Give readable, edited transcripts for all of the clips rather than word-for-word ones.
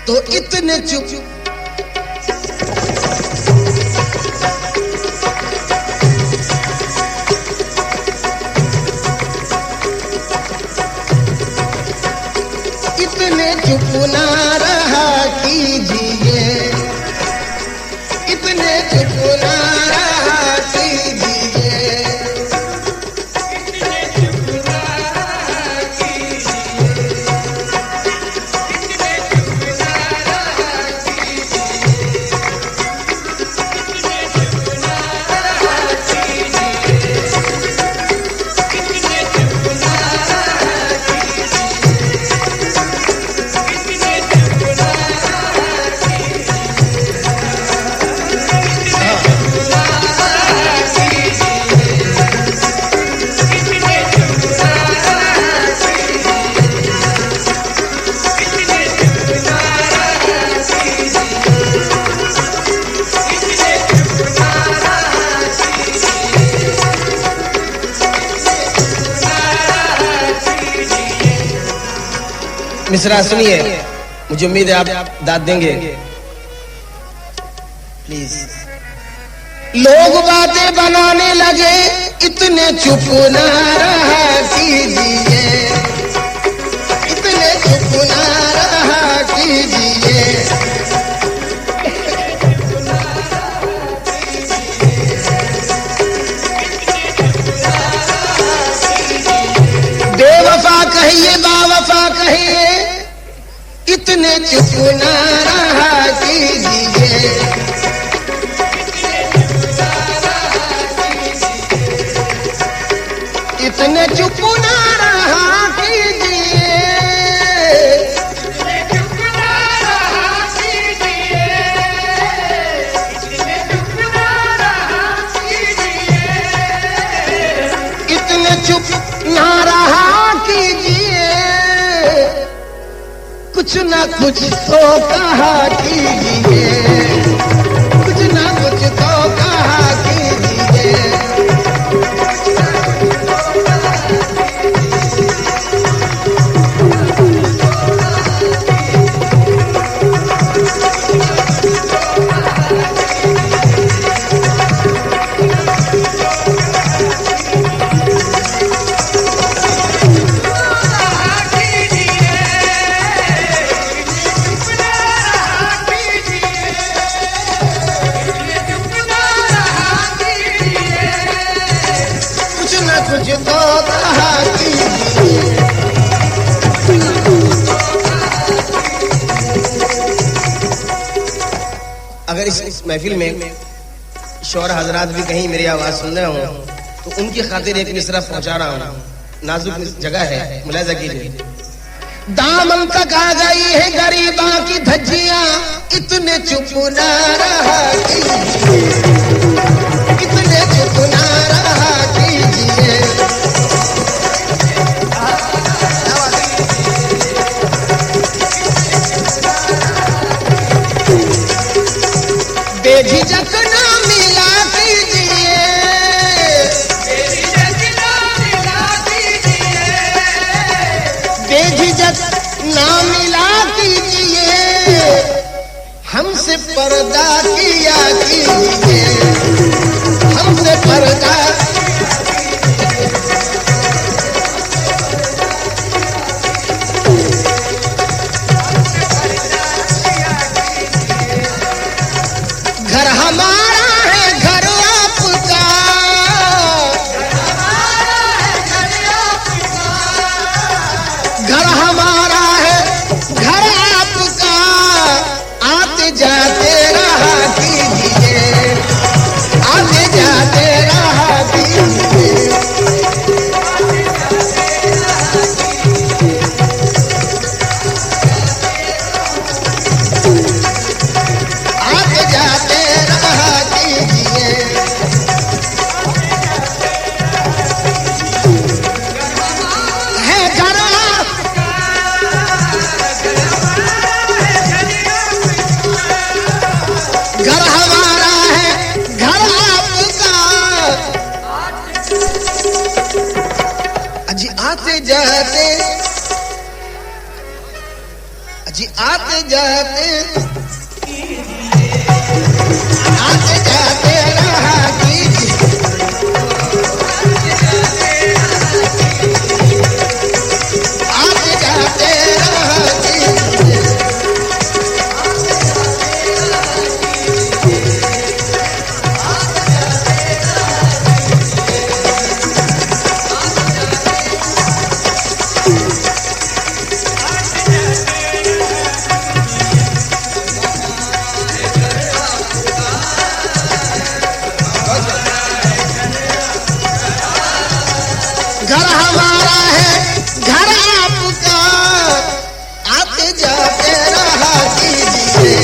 तो इतने चुप चुप ना रहा कीजिए, इतने चुप ना रहा कीजिए, इतने चुप ना रहा कीजिए, इतने चुप ना रहा कीजिए, इतने चुप ना रहा कीजिए, इतने चुप ना रहा मिश्रा सुनिए, मुझे उम्मीद है आप दाद देंगे प्लीज। लोग बातें बनाने लगे, इतने चुप ना रहा कीजिए, इतने चुप ना रहा कीजिए, बेवफा कहिए बावफा कहिए, इतने चुप ना रहा कीजिए, इतने चुप ना रहा कीजिए, इतने चुप ना रहा कीजिए, इतने चुप ना रहा कीजिए, इतने चुप ना रहा कीजिए, कुछ ना कुछ तो कहा कीजिए, कुछ ना कुछ तो कहा कीजिए, कुछ तो कहा कीजिए। अगर इस महफिल में शौहर हजरात भी कहीं मेरी आवाज सुन रहे हो तो उनकी खातिर एक मिसरा पहुंचा रहा हूँ। नाजुक जगह है, मुलाजा कीजिए। दामन तक आ गई है गरीबा की धज्जियां, इतने चुप ना रहा कीजिए, इतने चुप ना रहा कीजिए, बेझिझक ना मिला कीजिए, बेझिझक ना मिला कीजिए, बेझिझक ना मिला कीजिए, हमसे पर्दा किया कीजिए, हमसे पर्दा घर हमारा जाते आते जाते रहा कीजिए, आते जाते रहा कीजिए। घर हमारा है घर आपका, आते जाते रहा कीजिए।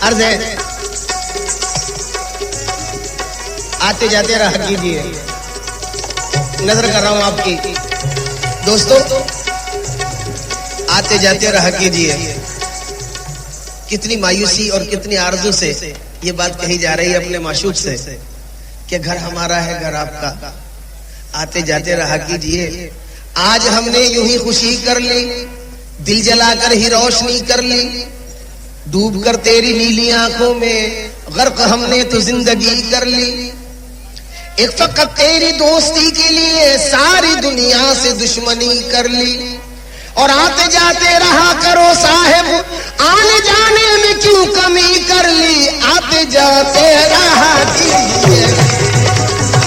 अर्ज है आते जाते रहा कीजिए। नजर कर रहा हूं आपकी दोस्तों, आते जाते रहा कीजिए। कितनी मायूसी और कितनी आरज़ू से ये बात कही जा रही है अपने माशूक से कि घर हमारा है घर आपका, आते जाते रहा कीजिए। आज हमने यूं ही खुशी कर ली, दिल जलाकर ही रोशनी कर ली, डूब कर तेरी नीली आंखों में गर्क हमने तो जिंदगी कर ली। एक फकत तेरी दोस्ती के लिए सारी दुनिया से दुश्मनी कर ली। और आते जाते रहा करो साहिब, आने जाने में क्यों कमी कर ली। आते जाते रहा कीजिए,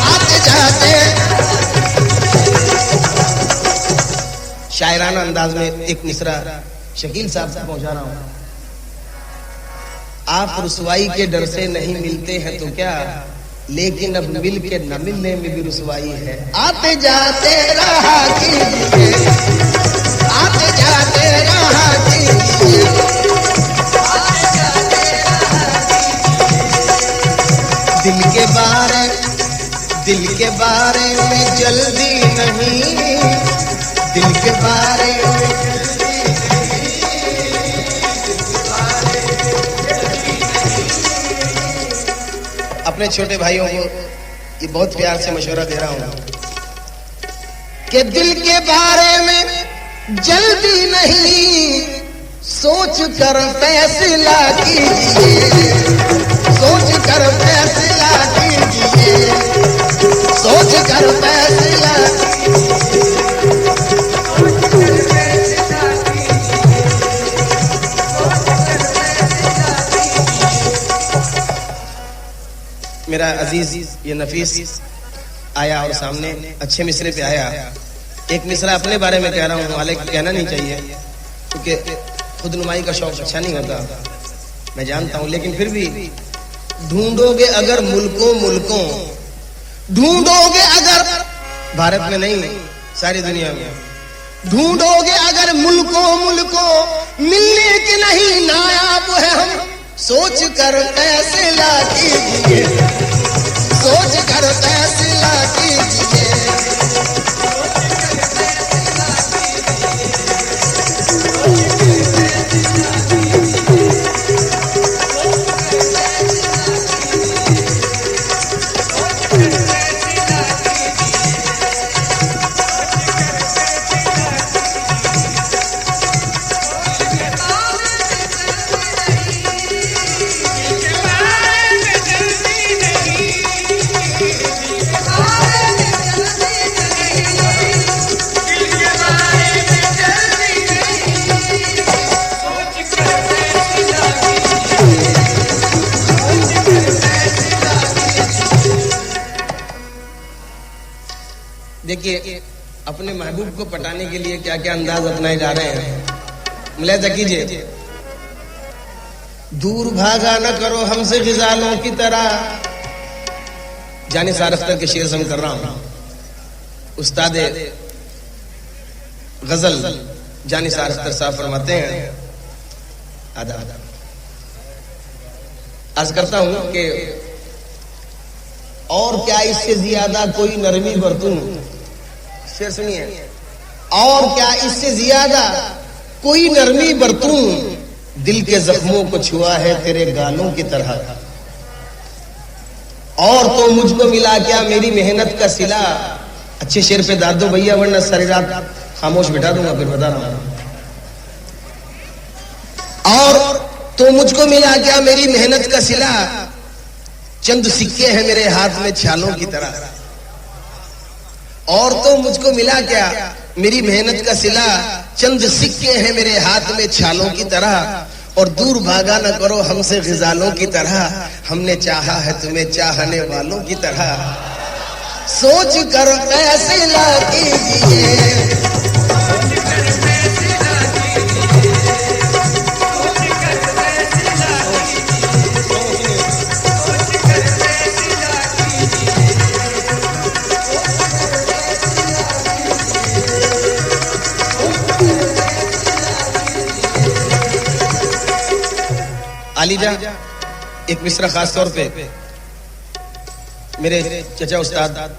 आते जाते। शायराना अंदाज में एक मिसरा शकील साहब से पहुंचा रहा हूं। आप रुसवाई के डर से नहीं मिलते हैं तो क्या, लेकिन अब मिल के न मिलने में भी रुसवाई है। आते जाते रहा कीजिए, आते जाते रहा कीजिए। दिल के बारे में जल्दी नहीं, दिल के बारे में अपने छोटे भाइयों को ये बहुत प्यार से मशवरा दे रहा हूं कि दिल के बारे में जल्दी नहीं, सोच कर फैसला कीजिए, सोच कर फैसला कीजिए, सोच कर फैसला। मेरा अजीज ये नफीस आया और सामने अच्छे मिसरे पे आया। एक मिसरा अपने बारे में कह रहा हूँ, हालांकि कहना नहीं चाहिए क्योंकि खुद नुमाई का शौक अच्छा नहीं होता, मैं जानता हूँ, लेकिन फिर भी ढूंढोगे अगर मुल्कों मुल्कों, ढूंढोगे अगर भारत में नहीं सारी दुनिया में, ढूंढोगे अगर मुल्कों मुल्कों, मिलने के नहीं नायाब है हम। सोच कर फैसला कीजिए, सोच कर फैसला कीजिए। देखिए अपने महबूब को पटाने के लिए क्या क्या अंदाज अपनाए जा रहे हैं, मुलाहिजा कीजिए। दूर भागा न करो हमसे गिजालों की तरह, जाने सार अख्तर के शेर से कर रहा हूं। उस्ताद गजल जाने सार अख्तर साहब फरमाते हैं, आदा अर्ज करता हूं कि और क्या इससे ज्यादा कोई नरमी बरतूं, शेर सुनिए, और क्या इससे ज्यादा कोई नरमी बरतूं, दिल के जख्मों को छुआ है तेरे गालों की तरह। और तो मुझको मिला क्या मेरी मेहनत का सिला। अच्छे शेर पे दाद दो भैया, वरना सारी रात खामोश बिठा दूंगा। फिर बता रहा हूं। और तो मुझको मिला क्या मेरी मेहनत का सिला, चंद सिक्के हैं मेरे हाथ में छालों की तरह। और तो मुझको मिला क्या मेरी मेहनत का सिला, चंद सिक्के हैं मेरे हाथ में छालों की तरह। और दूर भागा न करो हमसे गिजालों की तरह, हमने चाहा है तुम्हें चाहने वालों की तरह। सोच कर फैसला कीजिए, आलीजा एक मिसरा खास तौर पे मेरे चचा उस्ताद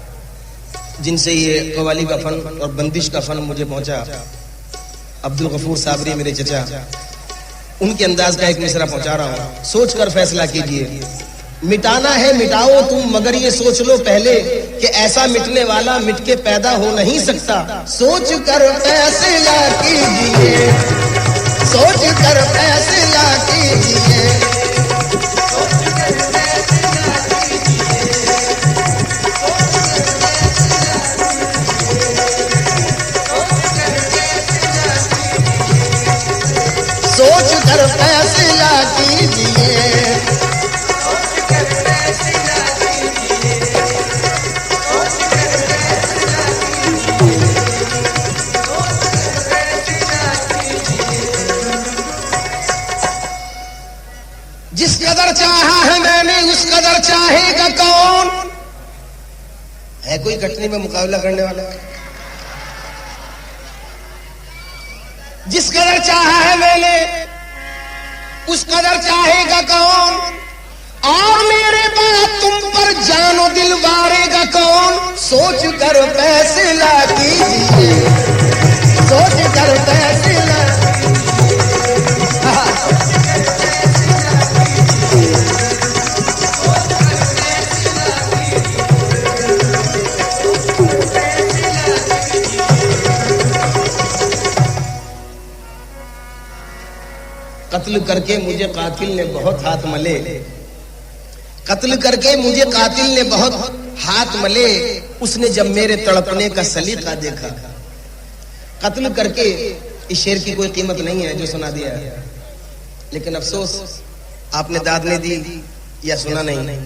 जिनसे ये कव्वाली का फन और बंदिश का फन मुझे पहुंचा, अब्दुल गफूर साबरी मेरे चचा, उनके अंदाज का एक मिसरा पहुंचा रहा हूं। सोच कर फैसला कीजिए। मिटाना है मिटाओ तुम, मगर ये सोच लो पहले कि ऐसा मिटने वाला मिट के पैदा हो नहीं सकता। सोच कर फैसला कीजिए, सोच कर फैसला कीजिए। सोच कर फैसला कीजिए। जिस कदर चाहा है मैंने उस कदर चाहेगा कौन। है कोई कटनी में मुकाबला करने वाला? जिस कदर चाहा है मैंने उस कदर चाहेगा कौन। और मेरे बाद तुम पर जानो दिल वारेगा कौन। सोच कर फैसला कीजिए, सोच कर फैसला। कत्ल करके मुझे कातिल ने बहुत हाथ मले, कत्ल करके मुझे कातिल ने बहुत हाथ मले। उसने जब मेरे तड़पने का सलीका देखा। कत्ल करके इस शेर की कोई कीमत नहीं है जो सुना दिया है, लेकिन अफसोस आपने दाद नहीं दी या सुना नहीं।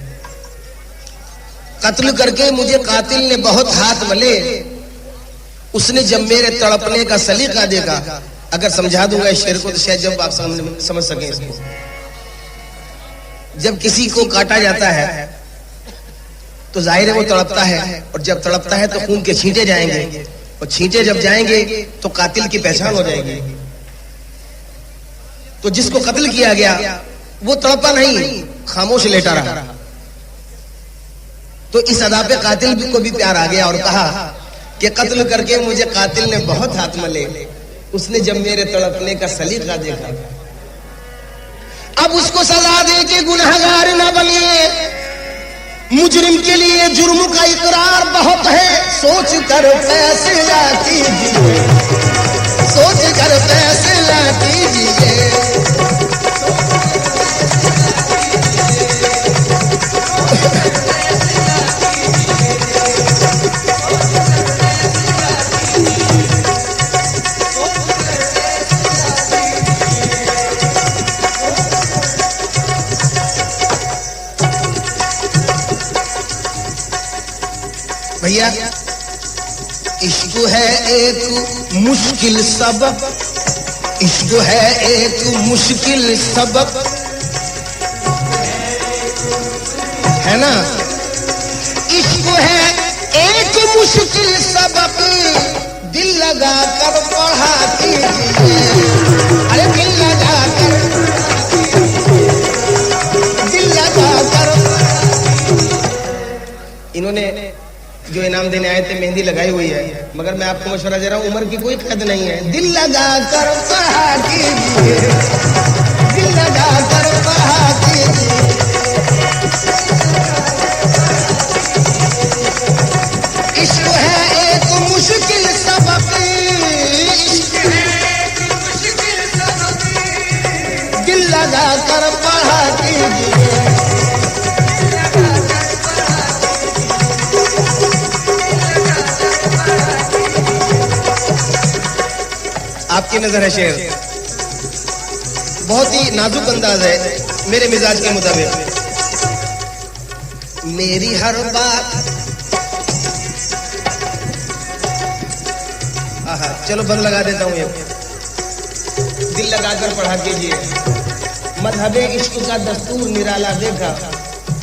कत्ल करके मुझे कातिल ने बहुत हाथ मले, उसने जब मेरे तड़पने का सलीका देखा। अगर समझा दूंगा इस शेर को तो शायद जब आप समझ सकें इसको। जब किसी को काटा जाता है तो जाहिर है वो तड़पता है, और जब तड़पता है तो खून के छींटे जाएंगे, और छींटे जब जाएंगे तो कातिल की पहचान हो जाएगी। तो जिसको कत्ल किया गया वो तड़पा नहीं, खामोश लेटा रहा। तो इस अदा पे कातिल को भी प्यार आ गया और कहा कि कत्ल करके मुझे कातिल ने बहुत हाथ मले, उसने जब मेरे तड़पने का सलीका देखा। अब उसको सजा दे के गुनहगार न बनिए, मुजरिम के लिए जुर्म का इकरार बहुत है। सोच कर फैसला कीजिए, सोच कर फैसला कीजिए। भैया इश्क है एक मुश्किल सबक, इश्क है एक मुश्किल सबक, है ना। इश्क है एक मुश्किल सबक, दिल लगा कर पढ़ा कीजिए। अरे दिल लगा कर, दिल लगा कर। इन्होंने जो इनाम देने आए थे मेहंदी लगाई हुई है, मगर मैं आपको मशवरा दे रहा हूं, उम्र की कोई कैद नहीं है। दिल लगा कर पढ़ा कीजिए, दिल लगा कर पढ़ा कीजिए। आपकी नजर है शेर, बहुत ही नाजुक अंदाज है मेरे मिजाज के मुताबिक। मेरी हर बात, चलो बंद लगा देता हूं, ये दिल लगाकर पढ़ा कीजिए। मजहबे इश्क का दस्तूर निराला देखा,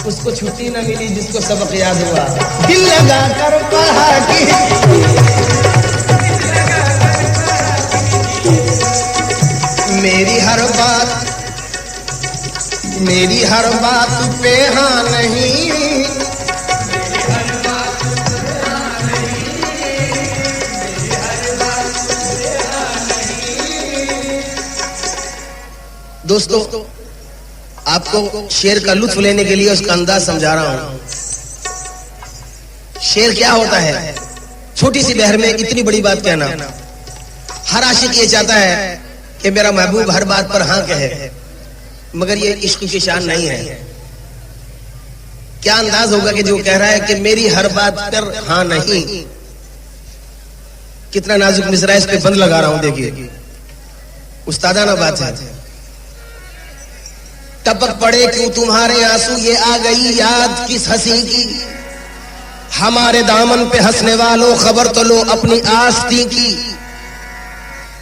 उसको छुट्टी न मिली जिसको सबक याद हुआ। दिल लगाकर पढ़ा कीजिए, मेरी हर बात पे हाँ नहीं, दोस्तों आपको शेर का लुत्फ लेने के लिए उसका अंदाज समझा रहा हूं। शेर क्या होता है? छोटी सी बहर में इतनी बड़ी बात कहना। हर आशिक ये चाहता है कि मेरा महबूब हर बात पर हाँ कहे, मगर ये इश्क की शान नहीं है। क्या अंदाज होगा कि जो कह रहा है कि मेरी हर बात पर हाँ नहीं। कितना नाजुक मिसरा, इस पे बंद लगा रहा हूं, देखिए उस्तादाना बात है। टपक पड़े क्यों तुम्हारे आंसू, ये आ गई याद किस हंसी की। हमारे दामन पे हंसने वालों खबर तो लो अपनी आस्ती की।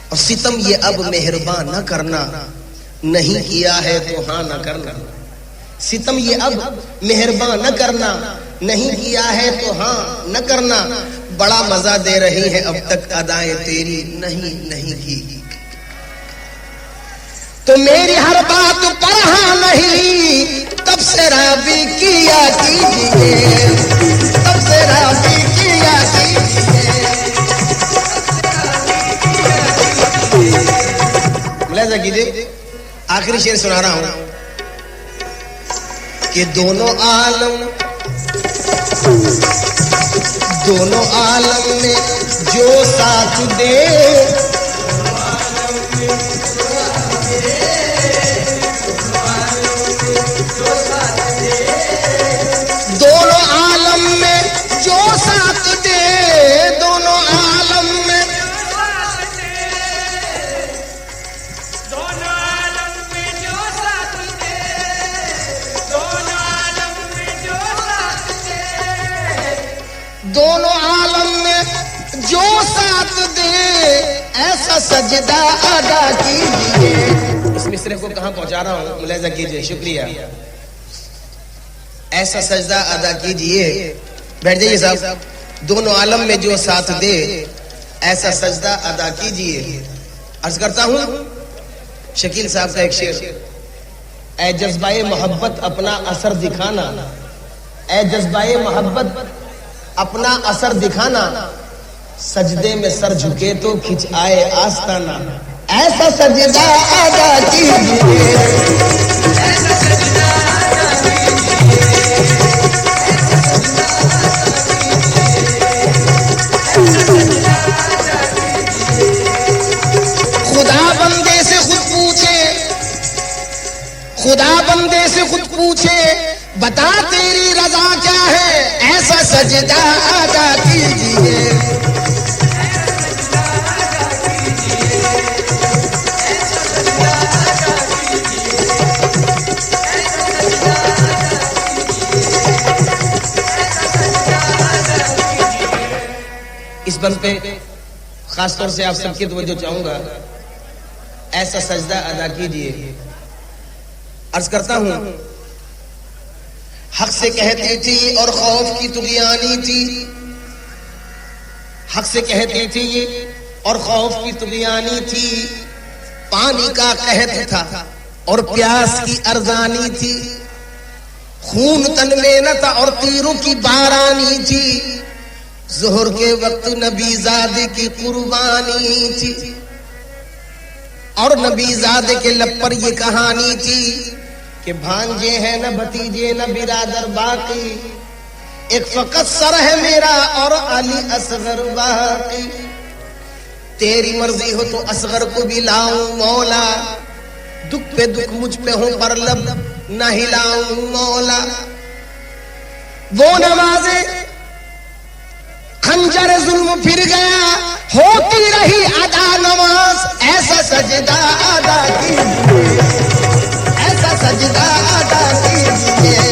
और सितम ये अब मेहरबान न करना, नहीं किया है तो हाँ न करना। सितम ये अब मेहरबान न करना, नहीं किया है तो हाँ न करना। बड़ा मजा दे रही है अब तक अदाएं तेरी नहीं नहीं की। तो मेरी हर बात पर हाँ नहीं, तब से राबी किया कीजिए, तब से राबी किया कीजिए। मुलाहिजा कीजिए, आखिरी शेर सुना रहा हूं कि दोनों आलम में जो साथ दे, दोनों आलम में जो साथ दे, दोनों आलम में, दोनों आलम में जो साथ दे, दोनों आलम में जो साथ दे, दोनों आलम में जो साथ दे, ऐसा सजदा अदा कीजिए। इस मिसरे को कहां पहुंचा रहा हूं, मुलाहिजा कीजिए, शुक्रिया। ऐसा सजदा अदा कीजिए, बैठ जाइए साहब। दोनों आलम में जो साथ दे, ऐसा सजदा अदा कीजिए। अर्ज करता हूं शकील साहब का एक शेर। ऐ जज्बाए मोहब्बत अपना असर दिखाना, ऐ जज्बाए मोहब्बत अपना असर दिखाना। सजदे में सर झुके तो खिंच आए आस्ताना। ऐसा सजदा अदा कीजिए, ऐसा सजदा अदा कीजिए, खुदा बंदे से खुद पूछे, खुदा बंदे से खुद पूछे, बता तेरी रजा क्या है। ऐसा सजदा अदा कीजिए। इस बंद पे खासतौर से आप सबकी तवज्जो चाहूंगा। ऐसा सजदा अदा कीजिए। अर्ज करता हूं, हक से कहती थी और खौफ की तुगयानी थी, हक से कहती थी और खौफ की तुगयानी थी। पानी का कहत था और प्यास की अरजानी थी। खून तन में न था और तीरों की बारानी थी। जोहर के वक्त नबीजादे की कुर्बानी थी और नबीजादे के लब पर ये कहानी थी कि भांजे हैं न भतीजे न बिरादर बाकी। एक फकत सर है मेरा और अली असगर बाकी। तेरी मर्जी हो तो असगर को भी लाऊं मौला। दुख पे दुख मुझ पे हो पर लब न हिलाऊं मौला। वो नमाज़े खंजर जुल्म फिर गया, होती रही अदा नमाज। ऐसा सजदा अदा कीजिए, ऐसा सजदा अदा कीजिए।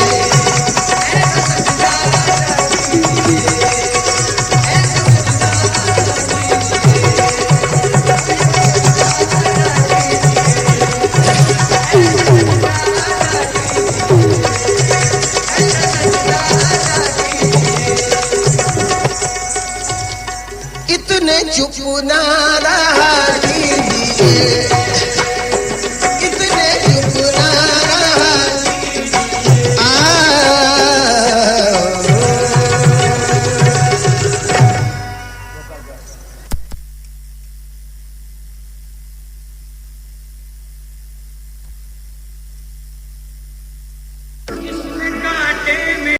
इतने चुप ना रहा कीजिए, इतने चुप ना रहा